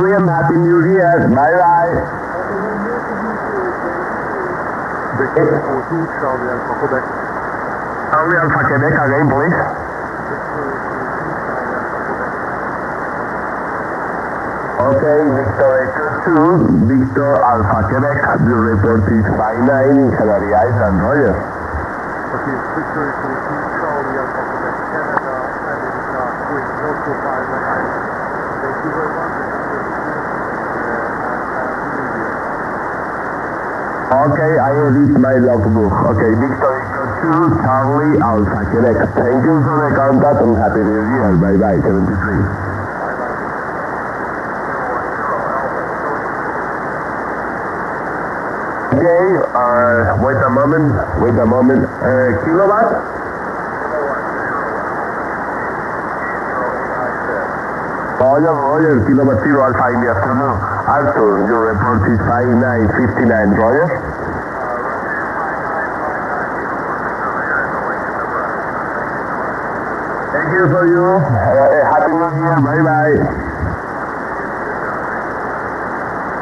William, Happy New Year. Bye-bye. Victor 42, Charlie Alpha Quebec. Charlie Alpha Quebec again, please. Okay, Victor Echo 2, Victor Alpha Quebec. Your report is 59 in Canary Islands, Roger. Okay, Victor Echo 2, Charlie Alpha Quebec, Canada, America, Queen, North 59. Thank you very much. Okay, I edit my logbook. Okay, Victor Echo 2, Charlie Alpha Quebec. Thank you for the contact and Happy New Year. Bye-bye, 73. Okay, wait a moment. Kilowatt? Roger, kilowatt 0 Alpha India Zulu. Arthur, your report is 5959, Roger. Thank you for you. Happy New Year, bye-bye.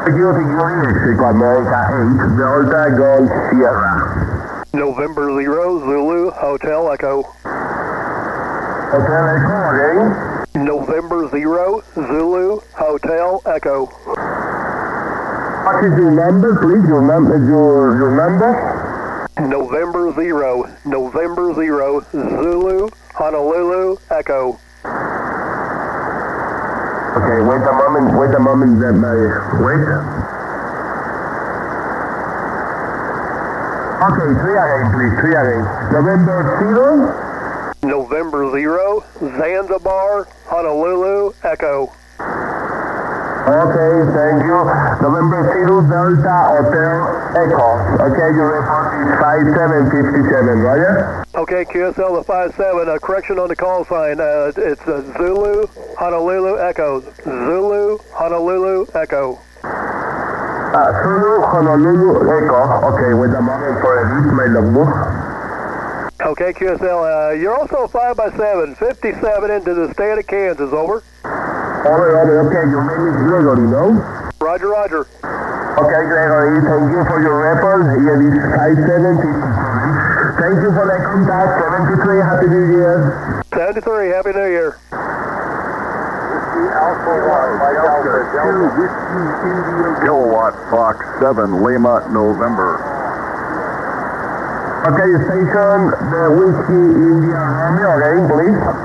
Security Mexico, America 8, Delta Golf Sierra. November 0, Zulu, Hotel Echo. Hotel Echo again? November 0, Zulu, Hotel Echo. What is your number, please? Your number? November 0, Zulu, Honolulu, Echo. Okay, wait a moment, wait. Okay, three again. November 0, Zanzibar, Honolulu, Echo. Okay, thank you. November 0, Delta Hotel Echo. Okay, your report is 5757, Roger? Okay, QSL the 57, a correction on the call sign. It's Zulu, Honolulu, Echo. Zulu, Honolulu, Echo. Zulu, Honolulu, Echo. Okay, wait a moment for edit my logbook. Okay, QSL, you're also 5x7, 57 into the state of Kansas, over. Over, okay, your name is Gregory, no? Roger. Okay, Gregory, thank you for your report. Here is 5757. Thank you for the contact. 73, Happy New Year. 73, Happy New Year. Whiskey Alpha 1, Mike Alpha, Delta. Whiskey India. Kilowatt Fox 7, Lima, November. Okay, station, the Whiskey India Romeo again, please.